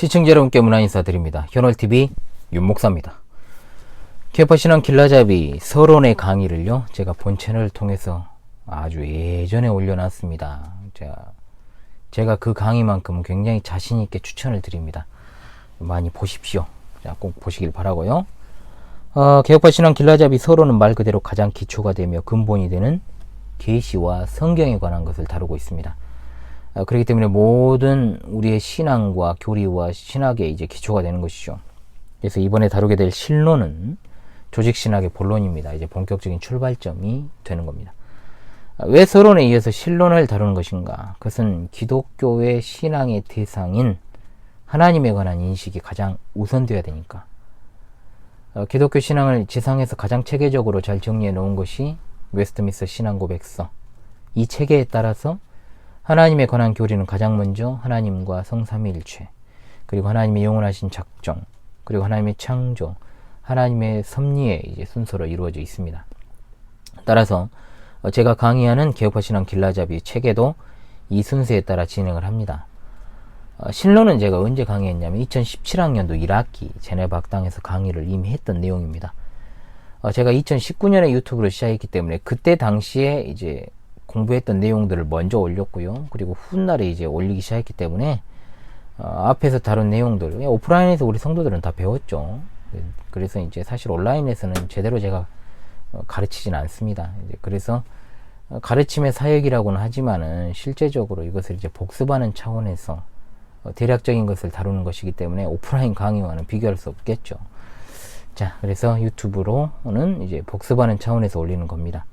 시청자 여러분께 문화 인사드립니다. 현월TV 윤목사입니다. 개파신앙 길라잡이 서론의 강의를요, 제가 본 채널을 통해서 아주 예전에 올려놨습니다. 제가 그 강의만큼 굉장히 자신있게 추천을 드립니다. 많이 보십시오. 자, 꼭 보시길 바라고요. 개혁파신앙 길라잡이 서론은 말 그대로 가장 기초가 되며 근본이 되는 계시와 성경에 관한 것을 다루고 있습니다. 그렇기 때문에 모든 우리의 신앙과 교리와 신학의 이제 기초가 되는 것이죠. 그래서 이번에 다루게 될 신론은 조직신학의 본론입니다. 이제 본격적인 출발점이 되는 겁니다. 왜 서론에 이어서 신론을 다루는 것인가? 그것은 기독교의 신앙의 대상인 하나님에 관한 인식이 가장 우선되어야 되니까. 기독교 신앙을 지상에서 가장 체계적으로 잘 정리해 놓은 것이 웨스트민스터 신앙고백서. 이 체계에 따라서 하나님에 관한 교리는 가장 먼저 하나님과 성삼위일체, 그리고 하나님의 영원하신 작정, 그리고 하나님의 창조, 하나님의 섭리의 이제 순서로 이루어져 있습니다. 따라서 제가 강의하는 개혁파신앙 길라잡이 체계도 이 순서에 따라 진행을 합니다. 신론은 제가 언제 강의했냐면 2017학년도 1학기 제네바 학당에서 강의를 이미 했던 내용입니다. 제가 2019년에 유튜브를 시작했기 때문에 그때 당시에 이제 공부했던 내용들을 먼저 올렸고요. 그리고 훗날에 이제 올리기 시작했기 때문에 앞에서 다룬 내용들, 오프라인에서 우리 성도들은 다 배웠죠. 그래서 이제 사실 온라인에서는 제대로 제가 가르치진 않습니다. 이제 그래서 가르침의 사역이라고는 하지만은 실제적으로 이것을 이제 복습하는 차원에서 대략적인 것을 다루는 것이기 때문에 오프라인 강의와는 비교할 수 없겠죠. 자, 그래서 유튜브로는 이제 복습하는 차원에서 올리는 겁니다.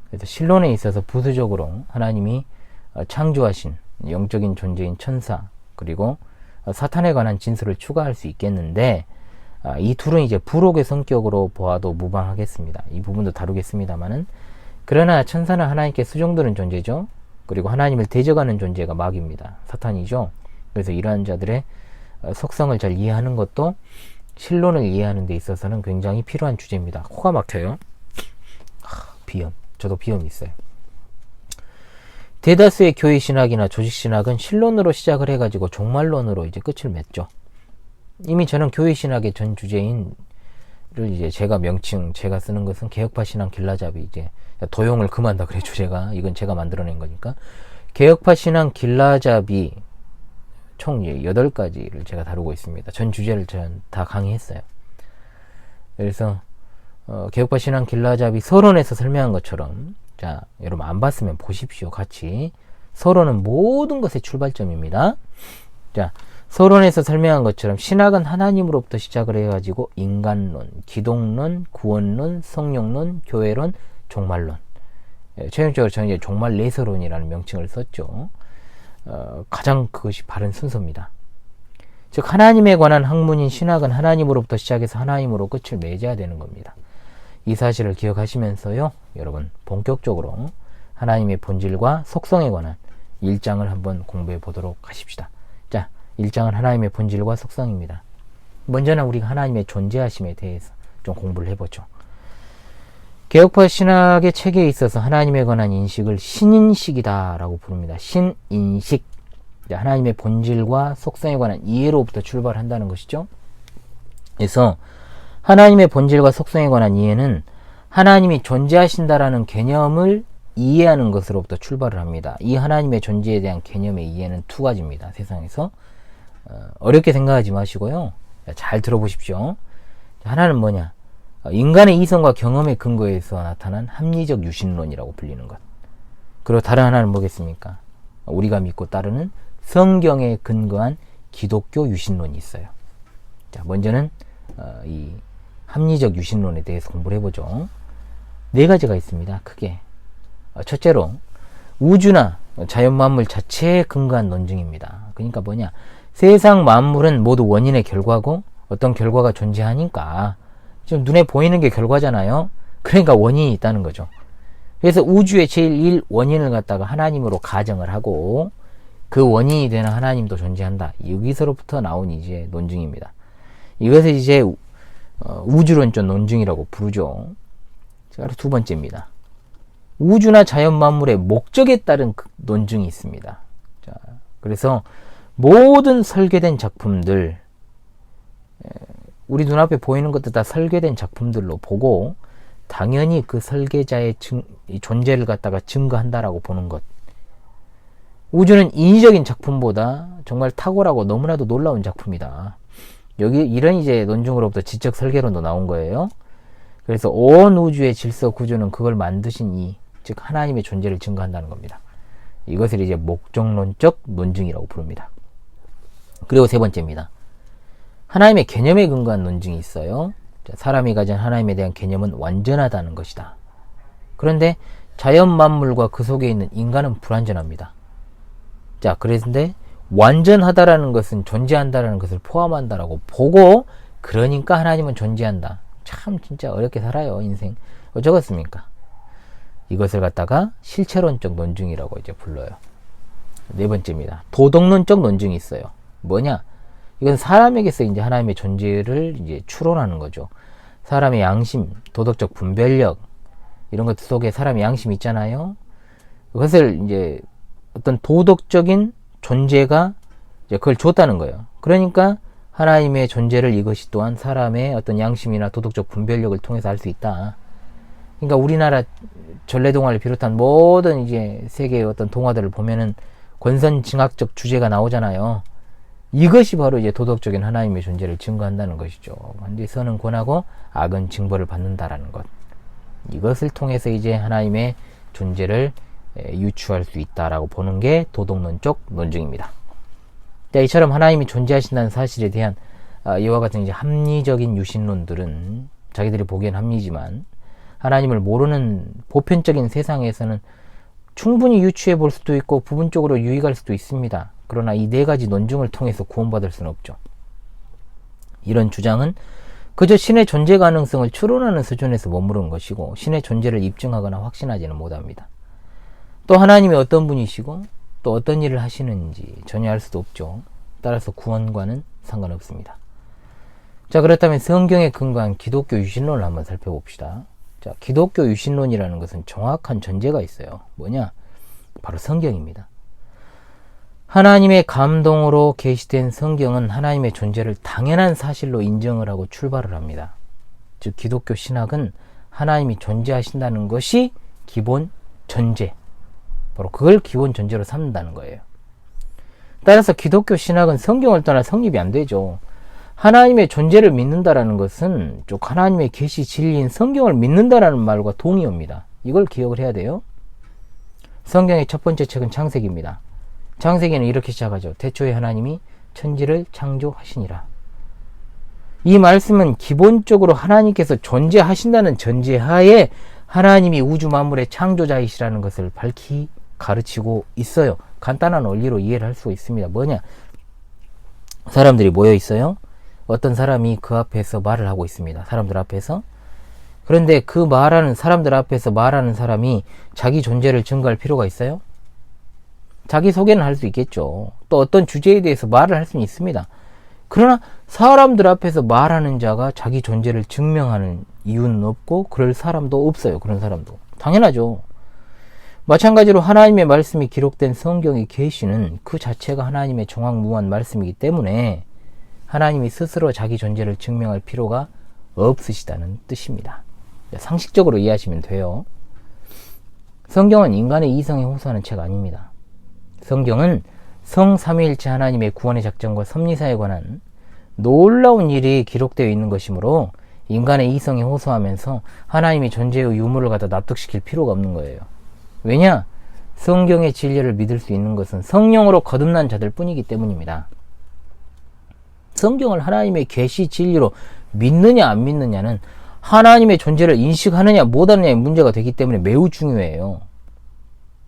그래서 신론에 있어서 부수적으로 하나님이 창조하신 영적인 존재인 천사, 그리고 사탄에 관한 진술을 추가할 수 있겠는데, 이 둘은 이제 부록의 성격으로 보아도 무방하겠습니다. 이 부분도 다루겠습니다만은, 그러나 천사는 하나님께 수종드는 존재죠. 그리고 하나님을 대적하는 존재가 마귀입니다. 사탄이죠. 그래서 이러한 자들의 속성을 잘 이해하는 것도 신론을 이해하는 데 있어서는 굉장히 필요한 주제입니다. 코가 막혀요. 비염. 저도 비염이 있어요. 대다수의 교회 신학이나 조직 신학은 신론으로 시작을 해가지고 종말론으로 이제 끝을 맺죠. 이미 저는 교회 신학의 전 주제인을 이제 제가 쓰는 것은 개혁파 신앙 길라잡이, 이제 도용을 그만다 그랬죠. 이건 제가 만들어낸 거니까. 개혁파 신앙 길라잡이 총 8가지를 제가 다루고 있습니다. 전 주제를 전 다 강의했어요. 그래서 개혁파 신앙 길라잡이 서론에서 설명한 것처럼, 자, 여러분 안 봤으면 보십시오. 같이. 서론은 모든 것의 출발점입니다. 자, 서론에서 설명한 것처럼 신학은 하나님으로부터 시작을 해가지고 인간론, 기독론, 구원론, 성령론, 교회론, 종말론. 최종적으로 저는 이제 종말 내서론이라는 명칭을 썼죠. 가장 그것이 바른 순서입니다. 즉 하나님에 관한 학문인 신학은 하나님으로부터 시작해서 하나님으로 끝을 맺어야 되는 겁니다. 이 사실을 기억하시면서요, 여러분 본격적으로 하나님의 본질과 속성에 관한 1장을 한번 공부해 보도록 하십시다. 자, 1장은 하나님의 본질과 속성입니다. 먼저는 우리가 하나님의 존재하심에 대해서 좀 공부를 해보죠. 개혁파 신학의 체계에 있어서 하나님에 관한 인식을 신인식이다 라고 부릅니다. 신인식. 하나님의 본질과 속성에 관한 이해로부터 출발한다는 것이죠. 그래서 하나님의 본질과 속성에 관한 이해는 하나님이 존재하신다라는 개념을 이해하는 것으로부터 출발을 합니다. 이 하나님의 존재에 대한 개념의 이해는 2가지입니다. 세상에서. 어렵게 생각하지 마시고요. 잘 들어보십시오. 하나는 뭐냐? 인간의 이성과 경험의 근거에서 나타난 합리적 유신론이라고 불리는 것. 그리고 다른 하나는 뭐겠습니까? 우리가 믿고 따르는 성경에 근거한 기독교 유신론이 있어요. 자, 먼저는 이 합리적 유신론에 대해서 공부를 해보죠. 4가지가 있습니다. 크게. 첫째로 우주나 자연 만물 자체에 근거한 논증입니다. 그러니까 뭐냐? 세상 만물은 모두 원인의 결과고 어떤 결과가 존재하니까 지금 눈에 보이는 게 결과잖아요. 그러니까 원인이 있다는 거죠. 그래서 우주의 제일 1원인을 갖다가 하나님으로 가정을 하고 그 원인이 되는 하나님도 존재한다. 여기서부터 나온 이제 논증입니다. 이것을 이제 우주론적 논증이라고 부르죠. 자, 2번째입니다. 우주나 자연 만물의 목적에 따른 논증이 있습니다. 자, 그래서 모든 설계된 작품들, 우리 눈앞에 보이는 것도 다 설계된 작품들로 보고 당연히 그 설계자의 존재를 갖다가 증거한다라고 보는 것. 우주는 인위적인 작품보다 정말 탁월하고 너무나도 놀라운 작품이다. 여기 이런 이제 논증으로부터 지적 설계론도 나온 거예요. 그래서 온 우주의 질서 구조는 그걸 만드신 즉 하나님의 존재를 증거한다는 겁니다. 이것을 이제 목적론적 논증이라고 부릅니다. 그리고 세 번째입니다. 하나님의 개념에 근거한 논증이 있어요. 사람이 가진 하나님에 대한 개념은 완전하다는 것이다. 그런데 자연 만물과 그 속에 있는 인간은 불완전합니다. 자, 그런데 완전하다라는 것은 존재한다라는 것을 포함한다라고 보고, 그러니까 하나님은 존재한다. 참 진짜 어렵게 살아요, 인생. 어쩌겠습니까? 이것을 갖다가 실체론적 논증이라고 이제 불러요. 네 번째입니다. 도덕론적 논증이 있어요. 뭐냐? 이건 사람에게서 이제 하나님의 존재를 이제 추론하는 거죠. 사람의 양심, 도덕적 분별력, 이런 것 속에 사람의 양심이 있잖아요. 그것을 이제 어떤 도덕적인 존재가 이제 그걸 줬다는 거예요. 그러니까 하나님의 존재를 이것이 또한 사람의 어떤 양심이나 도덕적 분별력을 통해서 알 수 있다. 그러니까 우리나라 전래동화를 비롯한 모든 이제 세계의 어떤 동화들을 보면은 권선징악적 주제가 나오잖아요. 이것이 바로 이제 도덕적인 하나님의 존재를 증거한다는 것이죠. 근데 선은 권하고 악은 징벌을 받는다라는 것. 이것을 통해서 이제 하나님의 존재를 유추할 수 있다라고 보는 게 도덕론적 논증입니다. 자, 이처럼 하나님이 존재하신다는 사실에 대한 이와 같은 이제 합리적인 유신론들은 자기들이 보기엔 합리지만 하나님을 모르는 보편적인 세상에서는 충분히 유추해 볼 수도 있고 부분적으로 유익할 수도 있습니다. 그러나 이 네 가지 논증을 통해서 구원받을 수는 없죠. 이런 주장은 그저 신의 존재 가능성을 추론하는 수준에서 머무른 것이고 신의 존재를 입증하거나 확신하지는 못합니다. 또 하나님이 어떤 분이시고 또 어떤 일을 하시는지 전혀 알 수도 없죠. 따라서 구원과는 상관없습니다. 자, 그렇다면 성경에 근거한 기독교 유신론을 한번 살펴봅시다. 자, 기독교 유신론이라는 것은 정확한 전제가 있어요. 뭐냐? 바로 성경입니다. 하나님의 감동으로 계시된 성경은 하나님의 존재를 당연한 사실로 인정을 하고 출발을 합니다. 즉 기독교 신학은 하나님이 존재하신다는 것이 기본 전제, 바로 그걸 기본 전제로 삼는다는 거예요. 따라서 기독교 신학은 성경을 떠나 성립이 안 되죠. 하나님의 존재를 믿는다라는 것은 쭉 하나님의 계시 진리인 성경을 믿는다라는 말과 동의어입니다. 이걸 기억을 해야 돼요. 성경의 첫 번째 책은 창세기입니다. 창세기는 이렇게 시작하죠. 태초에 하나님이 천지를 창조하시니라. 이 말씀은 기본적으로 하나님께서 존재하신다는 전제하에 하나님이 우주 만물의 창조자이시라는 것을 밝히 가르치고 있어요. 간단한 원리로 이해를 할 수 있습니다. 뭐냐? 사람들이 모여 있어요. 어떤 사람이 그 앞에서 말을 하고 있습니다. 사람들 앞에서. 그런데 그 말하는 사람들 앞에서 말하는 사람이 자기 존재를 증거할 필요가 있어요? 자기 소개는 할 수 있겠죠. 또 어떤 주제에 대해서 말을 할 수는 있습니다. 그러나 사람들 앞에서 말하는 자가 자기 존재를 증명하는 이유는 없고 그럴 사람도 없어요. 그런 사람도. 당연하죠. 마찬가지로 하나님의 말씀이 기록된 성경의 계시는 그 자체가 하나님의 정확무한 말씀이기 때문에 하나님이 스스로 자기 존재를 증명할 필요가 없으시다는 뜻입니다. 상식적으로 이해하시면 돼요. 성경은 인간의 이성에 호소하는 책 아닙니다. 성경은 성삼위일체 하나님의 구원의 작전과 섭리사에 관한 놀라운 일이 기록되어 있는 것이므로 인간의 이성에 호소하면서 하나님의 존재의 유무를 갖다 납득시킬 필요가 없는 거예요. 왜냐? 성경의 진리를 믿을 수 있는 것은 성령으로 거듭난 자들 뿐이기 때문입니다. 성경을 하나님의 계시 진리로 믿느냐 안 믿느냐는 하나님의 존재를 인식하느냐 못하느냐의 문제가 되기 때문에 매우 중요해요.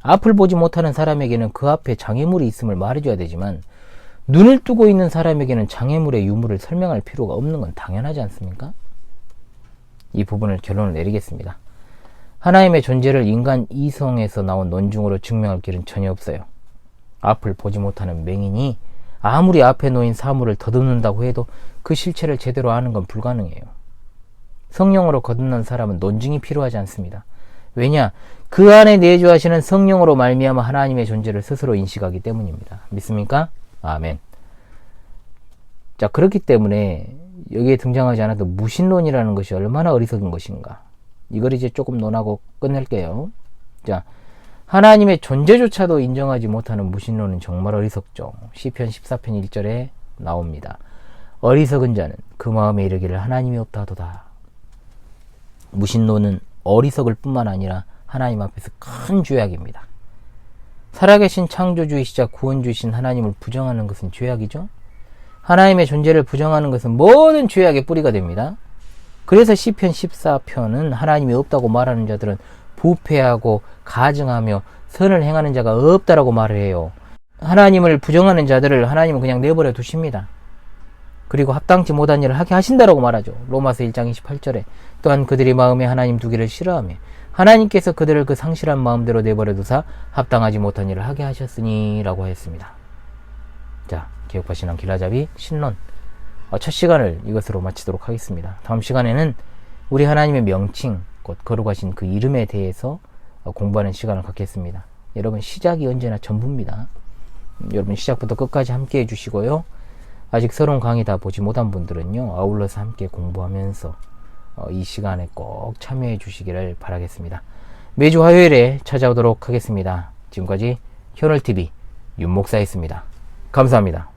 앞을 보지 못하는 사람에게는 그 앞에 장애물이 있음을 말해줘야 되지만 눈을 뜨고 있는 사람에게는 장애물의 유무를 설명할 필요가 없는 건 당연하지 않습니까? 이 부분을 결론을 내리겠습니다. 하나님의 존재를 인간 이성에서 나온 논증으로 증명할 길은 전혀 없어요. 앞을 보지 못하는 맹인이 아무리 앞에 놓인 사물을 더듬는다고 해도 그 실체를 제대로 아는 건 불가능해요. 성령으로 거듭난 사람은 논증이 필요하지 않습니다. 왜냐? 그 안에 내주하시는 성령으로 말미암아 하나님의 존재를 스스로 인식하기 때문입니다. 믿습니까? 아멘. 자, 그렇기 때문에 여기에 등장하지 않아도 무신론이라는 것이 얼마나 어리석은 것인가. 이걸 이제 조금 논하고 끝낼게요. 자, 하나님의 존재조차도 인정하지 못하는 무신론은 정말 어리석죠. 시편 14편 1절에 나옵니다. 어리석은 자는 그 마음에 이르기를 하나님이 없다 하도다. 무신론은 어리석을 뿐만 아니라 하나님 앞에서 큰 죄악입니다. 살아계신 창조주이시자 구원주이신 하나님을 부정하는 것은 죄악이죠. 하나님의 존재를 부정하는 것은 모든 죄악의 뿌리가 됩니다. 그래서 시편 14편은 하나님이 없다고 말하는 자들은 부패하고 가증하며 선을 행하는 자가 없다라고 말을 해요. 하나님을 부정하는 자들을 하나님은 그냥 내버려 두십니다. 그리고 합당치 못한 일을 하게 하신다라고 말하죠. 로마서 1장 28절에 또한 그들이 마음에 하나님 두기를 싫어하며 하나님께서 그들을 그 상실한 마음대로 내버려 두사 합당하지 못한 일을 하게 하셨으니 라고 했습니다. 자, 개혁파 신앙 길라잡이 신론 첫 시간을 이것으로 마치도록 하겠습니다. 다음 시간에는 우리 하나님의 명칭, 곧 거룩하신 그 이름에 대해서 공부하는 시간을 갖겠습니다. 여러분, 시작이 언제나 전부입니다. 여러분, 시작부터 끝까지 함께 해주시고요. 아직 새로운 강의 다 보지 못한 분들은요, 아울러서 함께 공부하면서 이 시간에 꼭 참여해 주시기를 바라겠습니다. 매주 화요일에 찾아오도록 하겠습니다. 지금까지 현월TV 윤목사였습니다. 감사합니다.